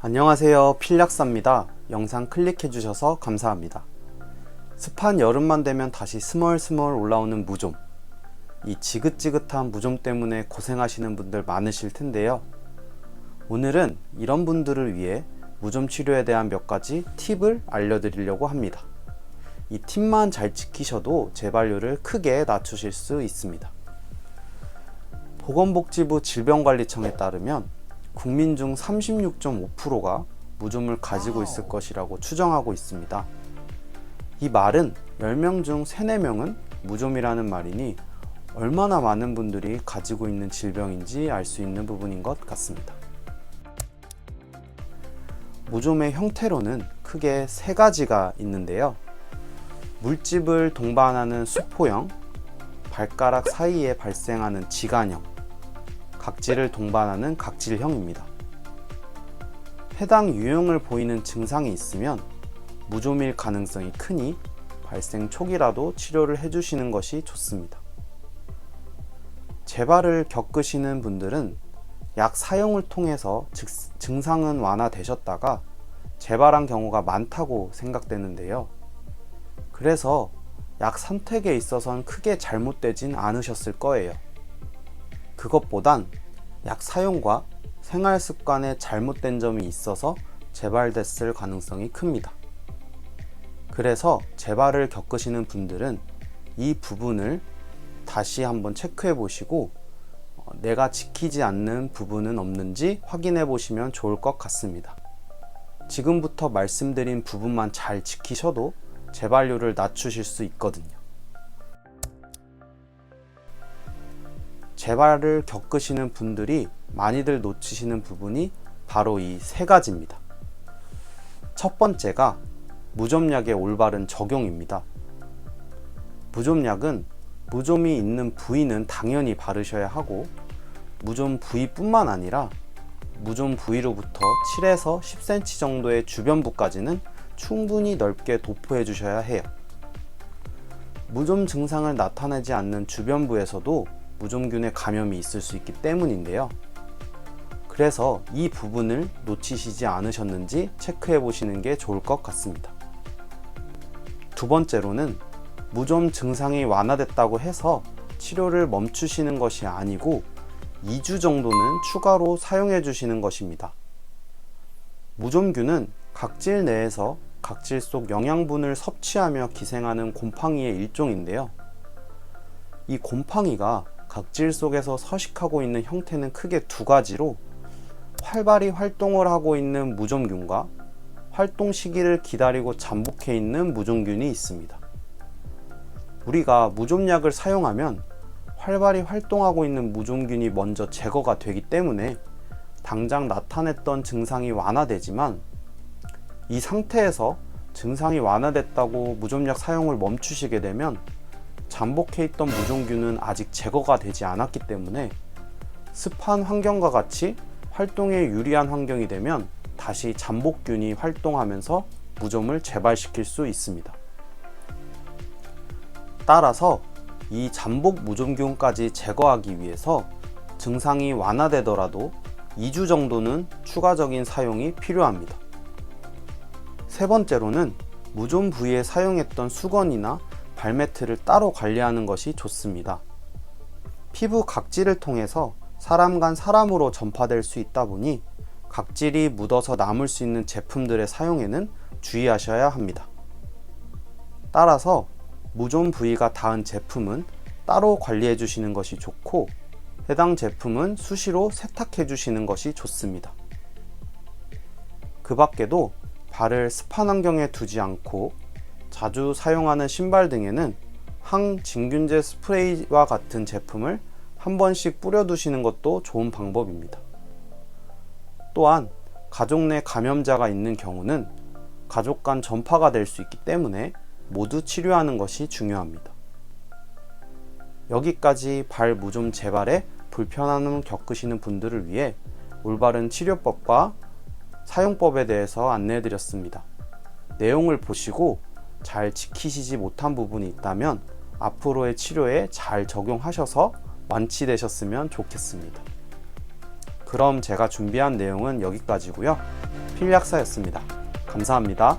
안녕하세요, 필약사입니다. 영상 클릭해 주셔서 감사합니다. 습한 여름만 되면 다시 스멀스멀 올라오는 무좀. 이 지긋지긋한 무좀 때문에 고생하시는 분들 많으실 텐데요. 오늘은 이런 분들을 위해 무좀 치료에 대한 몇 가지 팁을 알려드리려고 합니다. 이 팁만 잘 지키셔도 재발률을 크게 낮추실 수 있습니다. 보건복지부 질병관리청에 따르면 국민 중 36.5%가 무좀을 가지고 있을 것이라고 추정하고 있습니다. 이 말은 10명 중 3, 4명은 무좀이라는 말이니 얼마나 많은 분들이 가지고 있는 질병인지 알 수 있는 부분인 것 같습니다. 무좀의 형태로는 크게 3가지가 있는데요. 물집을 동반하는 수포형, 발가락 사이에 발생하는 지간형, 각질을 동반하는 각질형입니다. 해당 유형을 보이는 증상이 있으면 무좀일 가능성이 크니 발생 초기라도 치료를 해주시는 것이 좋습니다. 재발을 겪으시는 분들은 약 사용을 통해서 증상은 완화되셨다가 재발한 경우가 많다고 생각되는데요. 그래서 약 선택에 있어서는 크게 잘못되진 않으셨을 거예요. 그것보단 약 사용과 생활 습관에 잘못된 점이 있어서 재발됐을 가능성이 큽니다. 그래서 재발을 겪으시는 분들은 이 부분을 다시 한번 체크해 보시고 내가 지키지 않는 부분은 없는지 확인해 보시면 좋을 것 같습니다. 지금부터 말씀드린 부분만 잘 지키셔도 재발률을 낮추실 수 있거든요. 재발을 겪으시는 분들이 많이들 놓치시는 부분이 바로 이 3가지입니다. 첫 번째가 무좀약의 올바른 적용입니다. 무좀약은 무좀이 있는 부위는 당연히 바르셔야 하고 무좀 부위뿐만 아니라 무좀 부위로부터 7에서 10cm 정도의 주변부까지는 충분히 넓게 도포해 주셔야 해요. 무좀 증상을 나타내지 않는 주변부에서도 무좀균의 감염이 있을 수 있기 때문인데요. 그래서 이 부분을 놓치시지 않으셨는지 체크해 보시는 게 좋을 것 같습니다. 두 번째로는 무좀 증상이 완화됐다고 해서 치료를 멈추시는 것이 아니고 2주 정도는 추가로 사용해 주시는 것입니다. 무좀균은 각질 내에서 각질 속 영양분을 섭취하며 기생하는 곰팡이의 일종인데요. 이 곰팡이가 각질 속에서 서식하고 있는 형태는 크게 2가지로 활발히 활동을 하고 있는 무좀균과 활동 시기를 기다리고 잠복해 있는 무좀균이 있습니다. 우리가 무좀약을 사용하면 활발히 활동하고 있는 무좀균이 먼저 제거가 되기 때문에 당장 나타냈던 증상이 완화되지만 이 상태에서 증상이 완화됐다고 무좀약 사용을 멈추시게 되면 잠복해 있던 무좀균은 아직 제거가 되지 않았기 때문에 습한 환경과 같이 활동에 유리한 환경이 되면 다시 잠복균이 활동하면서 무좀을 재발시킬 수 있습니다. 따라서 이 잠복 무좀균까지 제거하기 위해서 증상이 완화되더라도 2주 정도는 추가적인 사용이 필요합니다. 세 번째로는 무좀 부위에 사용했던 수건이나 발매트를 따로 관리하는 것이 좋습니다. 피부 각질을 통해서 사람 간 사람으로 전파될 수 있다 보니 각질이 묻어서 남을 수 있는 제품들의 사용에는 주의하셔야 합니다. 따라서 무좀 부위가 닿은 제품은 따로 관리해 주시는 것이 좋고 해당 제품은 수시로 세탁해 주시는 것이 좋습니다. 그 밖에도 발을 습한 환경에 두지 않고 자주 사용하는 신발 등에는 항진균제 스프레이와 같은 제품을 한 번씩 뿌려두시는 것도 좋은 방법입니다. 또한 가족 내 감염자가 있는 경우는 가족 간 전파가 될 수 있기 때문에 모두 치료하는 것이 중요합니다. 여기까지 발 무좀 재발에 불편함을 겪으시는 분들을 위해 올바른 치료법과 사용법에 대해서 안내해 드렸습니다. 내용을 보시고 잘 지키시지 못한 부분이 있다면 앞으로의 치료에 잘 적용하셔서 완치되셨으면 좋겠습니다. 그럼 제가 준비한 내용은 여기까지고요. 필약사였습니다. 감사합니다.